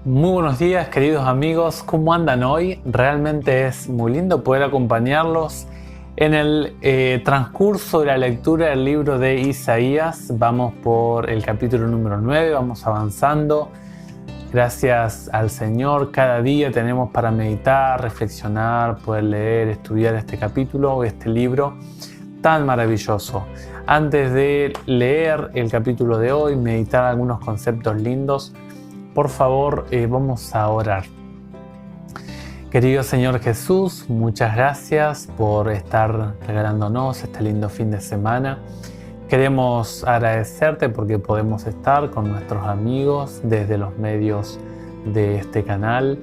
Muy buenos días, queridos amigos, ¿cómo andan hoy? Realmente es muy lindo poder acompañarlos en el transcurso de la lectura del libro de Isaías. Vamos por el capítulo número 9, vamos avanzando. Gracias al Señor, cada día tenemos para meditar, reflexionar, poder leer, estudiar este capítulo, este libro tan maravilloso. Antes de leer el capítulo de hoy, meditar algunos conceptos lindos, por favor, vamos a orar. Querido Señor Jesús, muchas gracias por estar regalándonos este lindo fin de semana. Queremos agradecerte porque podemos estar con nuestros amigos desde los medios de este canal.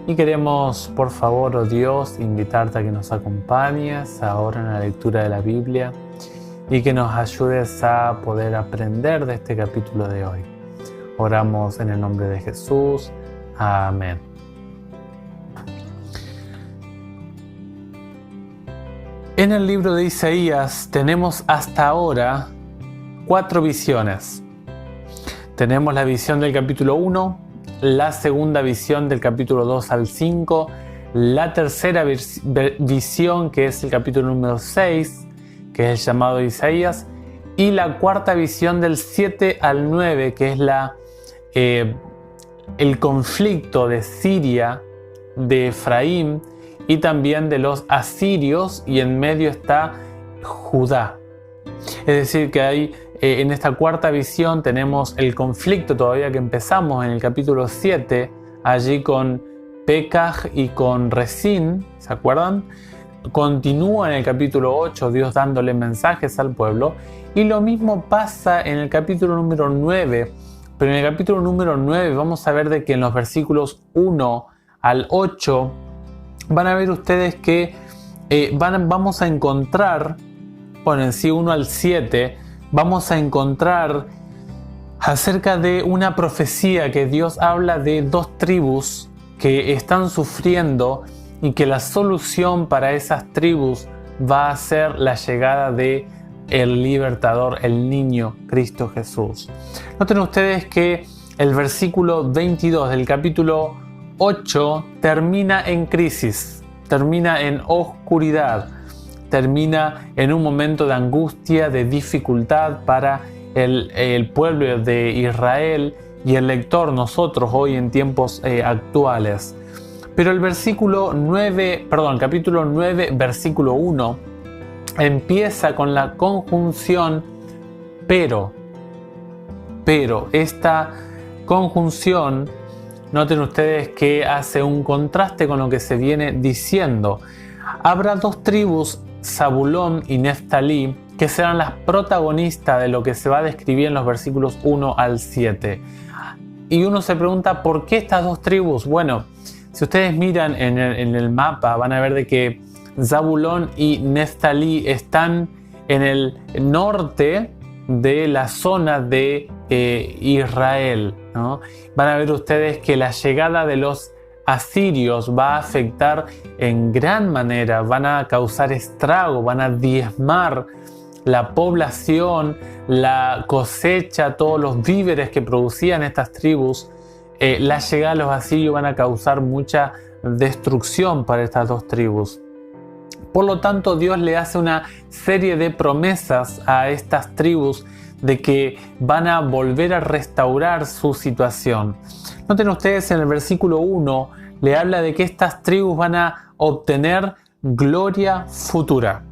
Y queremos, por favor, oh Dios, invitarte a que nos acompañes ahora en la lectura de la Biblia y que nos ayudes a poder aprender de este capítulo de hoy. Oramos en el nombre de Jesús. Amén. En el libro de Isaías tenemos hasta ahora 4 visiones. Tenemos la visión del capítulo 1, la segunda visión del capítulo 2 al 5, la tercera visión que es el capítulo número 6, que es el llamado de Isaías, y la cuarta visión del 7 al 9, que es el conflicto de Siria, de Efraín y también de los asirios, y en medio está Judá. Es decir, que hay en esta cuarta visión tenemos el conflicto todavía que empezamos en el capítulo 7, allí con Pekaj y con Rezín, ¿se acuerdan? Continúa en el capítulo 8, Dios dándole mensajes al pueblo, y lo mismo pasa en el capítulo número 9. Pero en el capítulo número 9 vamos a ver de que en los versículos 1 al 8 van a ver ustedes que vamos a encontrar, bueno, en sí 1 al 7, vamos a encontrar acerca de una profecía que Dios habla de 2 tribus que están sufriendo y que la solución para esas tribus va a ser la llegada de el libertador, el niño Cristo Jesús. Noten ustedes que el versículo 22 del capítulo 8 termina en crisis, termina en oscuridad, termina en un momento de angustia, de dificultad para el pueblo de Israel y el lector, nosotros hoy en tiempos actuales. Pero el capítulo 9, versículo 1, empieza con la conjunción pero. Esta conjunción, noten ustedes que hace un contraste con lo que se viene diciendo. Habrá 2 tribus, Zabulón y Neftalí, que serán las protagonistas de lo que se va a describir en los versículos 1 al 7. Y uno se pregunta, ¿por qué estas 2 tribus? Bueno, si ustedes miran en el mapa, van a ver de que Zabulón y Neftalí están en el norte de la zona de Israel, ¿no? Van a ver ustedes que la llegada de los asirios va a afectar en gran manera, van a causar estrago, van a diezmar la población, la cosecha, todos los víveres que producían estas tribus. La llegada de los asirios van a causar mucha destrucción para estas 2 tribus. Por lo tanto, Dios le hace una serie de promesas a estas tribus de que van a volver a restaurar su situación. Noten ustedes en el versículo 1, le habla de que estas tribus van a obtener gloria futura.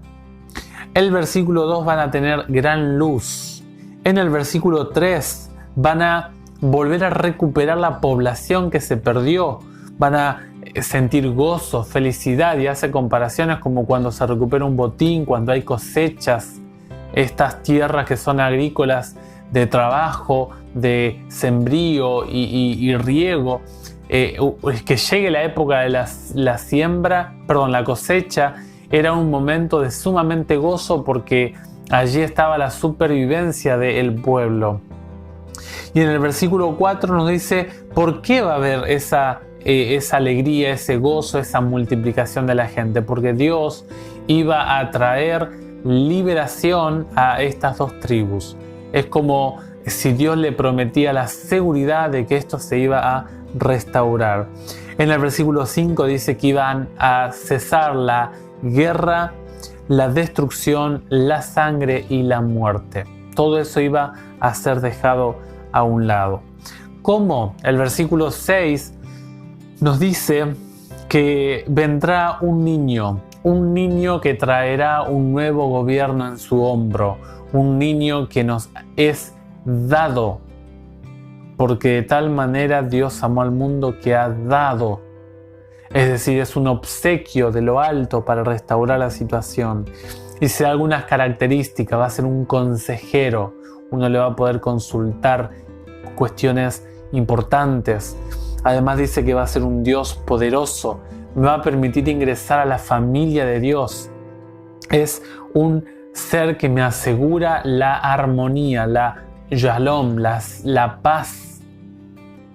El versículo 2 van a tener gran luz. En el versículo 3 van a volver a recuperar la población que se perdió. Van a sentir gozo, felicidad, y hace comparaciones como cuando se recupera un botín, cuando hay cosechas, estas tierras que son agrícolas de trabajo, de sembrío y riego, que llegue la época de la cosecha, era un momento de sumamente gozo porque allí estaba la supervivencia del pueblo. Y en el versículo 4 nos dice por qué va a haber esa alegría, ese gozo, esa multiplicación de la gente, porque Dios iba a traer liberación a estas 2 tribus. Es como si Dios le prometía la seguridad de que esto se iba a restaurar. En el versículo 5 dice que iban a cesar la guerra, la destrucción, la sangre y la muerte. Todo eso iba a ser dejado a un lado. ¿Cómo? El versículo 6 nos dice que vendrá un niño que traerá un nuevo gobierno en su hombro, un niño que nos es dado, porque de tal manera Dios amó al mundo que ha dado. Es decir, es un obsequio de lo alto para restaurar la situación. Dice algunas características, va a ser un consejero, uno le va a poder consultar cuestiones importantes. Además dice que va a ser un Dios poderoso, me va a permitir ingresar a la familia de Dios. Es un ser que me asegura la armonía, la shalom, la paz,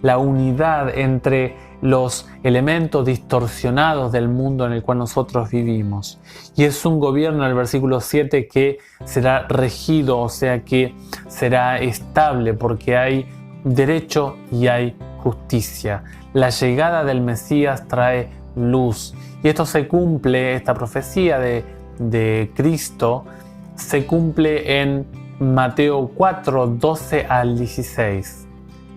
la unidad entre los elementos distorsionados del mundo en el cual nosotros vivimos. Y es un gobierno, en el versículo 7, que será regido, o sea que será estable, porque hay derecho y hay justicia. La llegada del Mesías trae luz. Y esto se cumple, esta profecía de Cristo, se cumple en Mateo 4, 12 al 16.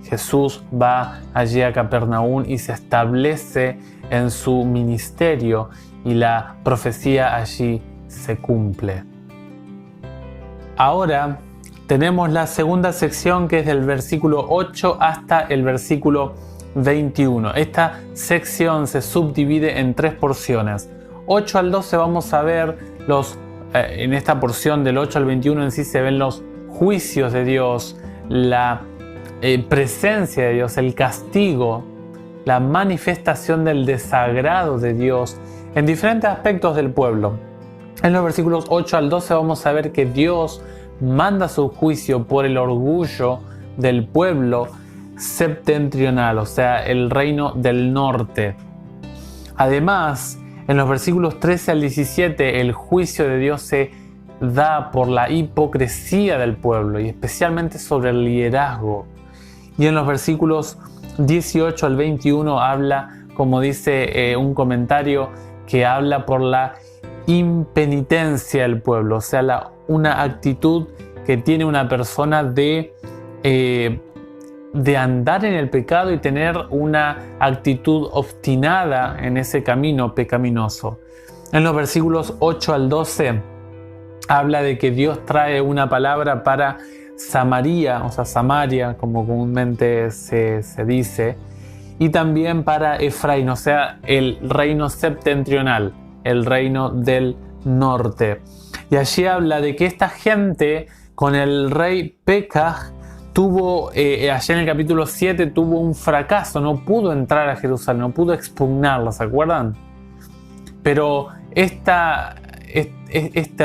Jesús va allí a Capernaum y se establece en su ministerio y la profecía allí se cumple. Ahora tenemos la segunda sección, que es del versículo 8 hasta el versículo 21. Esta sección se subdivide en 3 porciones. 8 al 12 vamos a ver en esta porción del 8 al 21 en sí se ven los juicios de Dios, la presencia de Dios, el castigo, la manifestación del desagrado de Dios en diferentes aspectos del pueblo. En los versículos 8 al 12 vamos a ver que Dios manda su juicio por el orgullo del pueblo septentrional, o sea, el reino del norte. Además, en los versículos 13 al 17, el juicio de Dios se da por la hipocresía del pueblo y especialmente sobre el liderazgo. Y en los versículos 18 al 21 habla, como dice un comentario, que habla por la impenitencia del pueblo, o sea, una actitud que tiene una persona de andar en el pecado y tener una actitud obstinada en ese camino pecaminoso. En los versículos 8 al 12 habla de que Dios trae una palabra para Samaria, o sea, Samaria, como comúnmente se dice, y también para Efraín, o sea, el reino septentrional, el reino del norte. Y allí habla de que esta gente con el rey Pekah tuvo, allá en el capítulo 7, tuvo un fracaso, no pudo entrar a Jerusalén, no pudo expugnarla, ¿se acuerdan? Pero este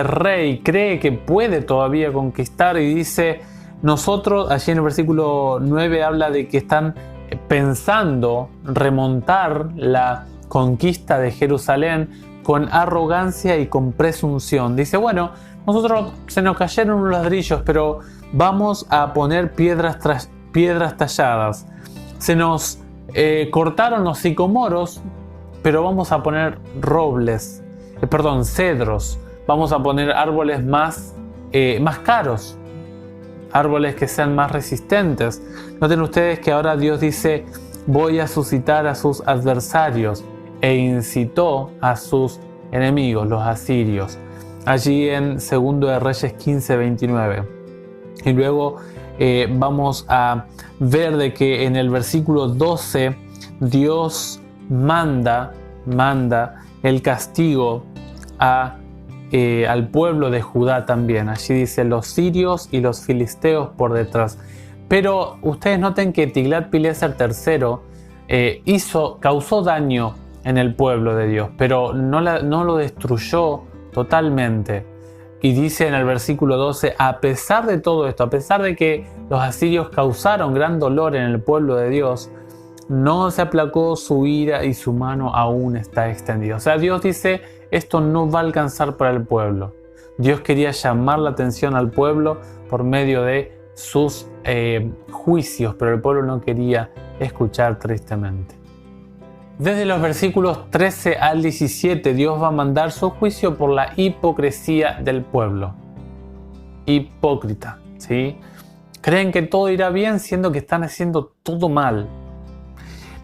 rey cree que puede todavía conquistar y dice, nosotros, allí en el versículo 9 habla de que están pensando remontar la conquista de Jerusalén con arrogancia y con presunción. Dice, bueno, nosotros se nos cayeron unos ladrillos, pero vamos a poner piedras talladas. Se nos cortaron los sicomoros, pero vamos a poner cedros. Vamos a poner árboles más caros, árboles que sean más resistentes. Noten ustedes que ahora Dios dice, voy a suscitar a sus adversarios, e incitó a sus enemigos, los asirios. Allí en 2 de Reyes 15, 29. Y luego vamos a ver de que en el versículo 12 Dios manda el castigo al pueblo de Judá también. Allí dice los sirios y los filisteos por detrás. Pero ustedes noten que Tiglat-Pileser III causó daño en el pueblo de Dios, pero no lo destruyó totalmente. Y dice en el versículo 12, a pesar de todo esto, a pesar de que los asirios causaron gran dolor en el pueblo de Dios, no se aplacó su ira y su mano aún está extendida. O sea, Dios dice, esto no va a alcanzar para el pueblo. Dios quería llamar la atención al pueblo por medio de sus juicios, pero el pueblo no quería escuchar tristemente. Desde los versículos 13 al 17, Dios va a mandar su juicio por la hipocresía del pueblo. Hipócrita, ¿sí? Creen que todo irá bien siendo que están haciendo todo mal.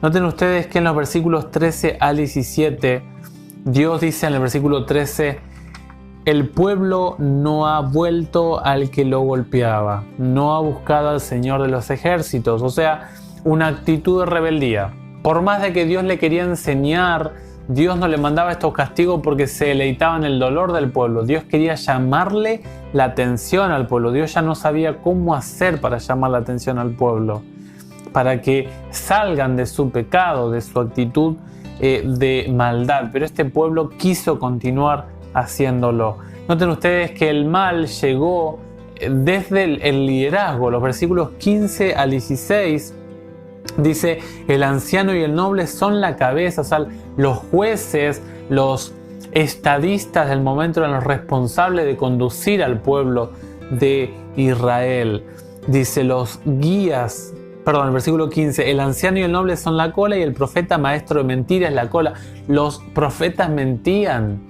Noten ustedes que en los versículos 13 al 17, Dios dice en el versículo 13: el pueblo no ha vuelto al que lo golpeaba, no ha buscado al Señor de los ejércitos. O sea, una actitud de rebeldía. Por más de que Dios le quería enseñar, Dios no le mandaba estos castigos porque se deleitaba en el dolor del pueblo. Dios quería llamarle la atención al pueblo. Dios ya no sabía cómo hacer para llamar la atención al pueblo, para que salgan de su pecado, de su actitud de maldad. Pero este pueblo quiso continuar haciéndolo. Noten ustedes que el mal llegó desde el liderazgo. Los versículos 15 al 16 dice: el anciano y el noble son la cabeza. O sea, los jueces, los estadistas del momento eran los responsables de conducir al pueblo de Israel. Dice los guías, el versículo 15: el anciano y el noble son la cola y el profeta maestro de mentiras es la cola. Los profetas mentían.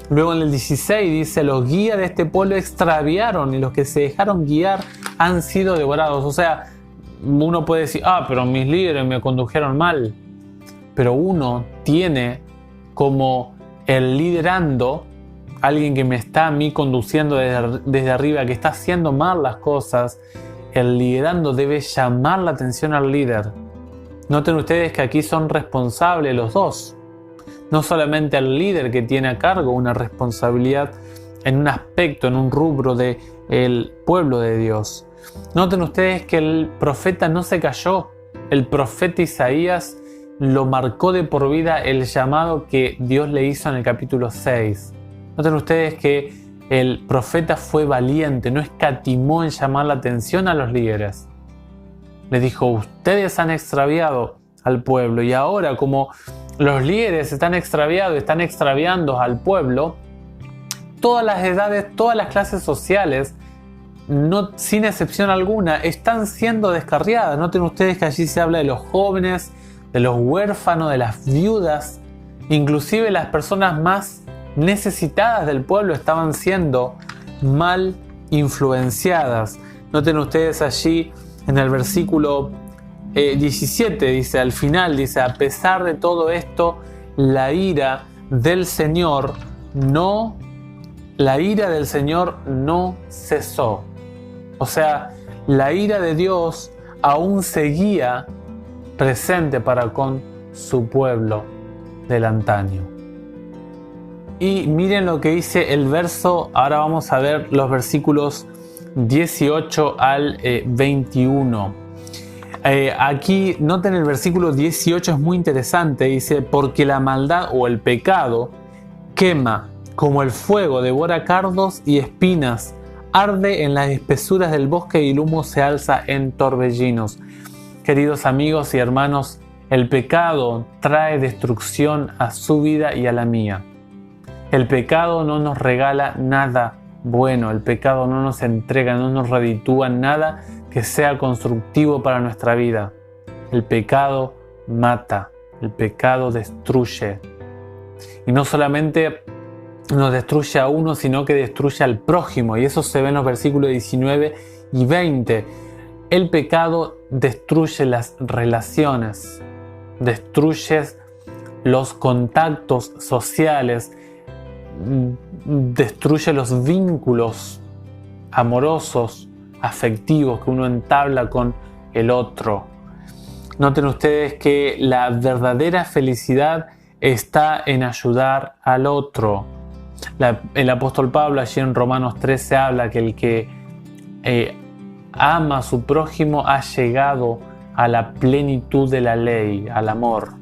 Luego en el 16 dice: los guías de este pueblo extraviaron y los que se dejaron guiar han sido devorados. O sea, uno puede decir: pero mis líderes me condujeron mal. Pero uno tiene como el liderando, alguien que me está a mí conduciendo desde arriba, que está haciendo mal las cosas. El liderando debe llamar la atención al líder. Noten ustedes que aquí son responsables los dos. No solamente el líder que tiene a cargo una responsabilidad en un aspecto, en un rubro del pueblo de Dios. Noten ustedes que el profeta no se cayó. El profeta Isaías lo marcó de por vida el llamado que Dios le hizo en el capítulo 6. Noten ustedes que el profeta fue valiente, no escatimó en llamar la atención a los líderes. Les dijo: ustedes han extraviado al pueblo, y ahora como los líderes están extraviados, están extraviando al pueblo, todas las edades, todas las clases sociales, no, sin excepción alguna, están siendo descarriadas. Noten ustedes que allí se habla de los jóvenes, de los huérfanos, de las viudas, inclusive las personas más necesitadas del pueblo estaban siendo mal influenciadas. Noten ustedes allí en el versículo 17, dice, al final, dice: a pesar de todo esto, la ira del Señor no cesó. O sea, la ira de Dios aún seguía presente para con su pueblo del antaño. Y miren lo que dice el verso, ahora vamos a ver los versículos 18 al 21. Aquí noten el versículo 18, es muy interesante. Dice: porque la maldad o el pecado quema como el fuego, devora cardos y espinas, arde en las espesuras del bosque y el humo se alza en torbellinos. Queridos amigos y hermanos, el pecado trae destrucción a su vida y a la mía. El pecado no nos regala nada bueno, el pecado no nos entrega, no nos reditúa nada que sea constructivo para nuestra vida. El pecado mata, el pecado destruye. Y no solamente nos destruye a uno, sino que destruye al prójimo. Y eso se ve en los versículos 19 y 20. El pecado destruye las relaciones, destruye los contactos sociales, destruye los vínculos amorosos, afectivos que uno entabla con el otro. Noten ustedes que la verdadera felicidad está en ayudar al otro. El apóstol Pablo allí en Romanos 13 habla que el que ama a su prójimo ha llegado a la plenitud de la ley, al amor.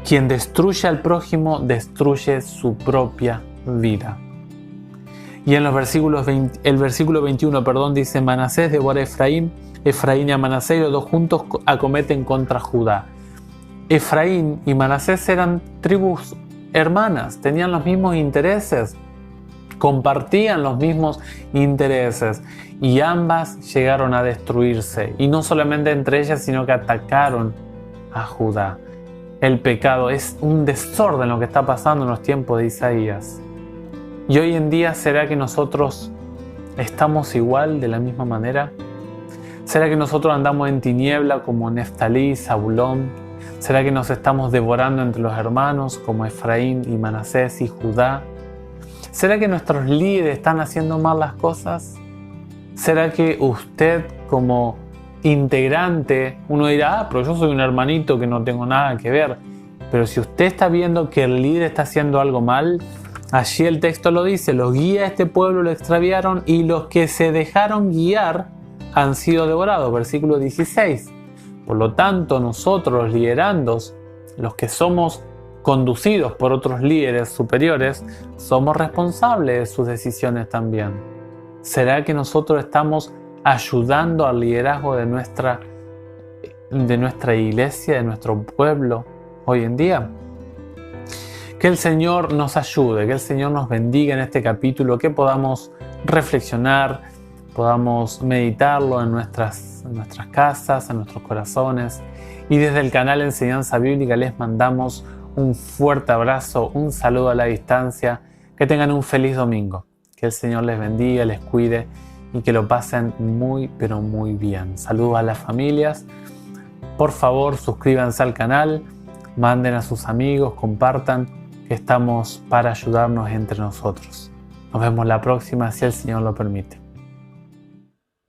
Quien destruye al prójimo destruye su propia vida. Y en los versículos el versículo 21, dice: Manasés devora a Efraín, Efraín y a Manasés, los dos juntos acometen contra Judá. Efraín y Manasés eran tribus hermanas, tenían los mismos intereses, compartían los mismos intereses y ambas llegaron a destruirse. Y no solamente entre ellas, sino que atacaron a Judá. El pecado es un desorden lo que está pasando en los tiempos de Isaías. Y hoy en día, ¿será que nosotros estamos igual, de la misma manera? ¿Será que nosotros andamos en tiniebla como Neftalí, Zabulón? ¿Será que nos estamos devorando entre los hermanos como Efraín y Manasés y Judá? ¿Será que nuestros líderes están haciendo mal las cosas? ¿Será que usted como integrante, uno dirá, pero yo soy un hermanito que no tengo nada que ver? Pero si usted está viendo que el líder está haciendo algo mal, allí el texto lo dice: los guías de este pueblo lo extraviaron y los que se dejaron guiar han sido devorados. Versículo 16. Por lo tanto, nosotros, los liderandos, los que somos conducidos por otros líderes superiores, somos responsables de sus decisiones también. ¿Será que nosotros estamos ayudando al liderazgo de nuestra iglesia, de nuestro pueblo hoy en día? Que el Señor nos ayude, que el Señor nos bendiga en este capítulo, que podamos reflexionar, podamos meditarlo en nuestras casas, en nuestros corazones. Y desde el canal Enseñanza Bíblica les mandamos un fuerte abrazo, un saludo a la distancia. Que tengan un feliz domingo. Que el Señor les bendiga, les cuide y que lo pasen muy, pero muy bien. Saludos a las familias. Por favor, suscríbanse al canal, manden a sus amigos, compartan, que estamos para ayudarnos entre nosotros. Nos vemos la próxima, si el Señor lo permite.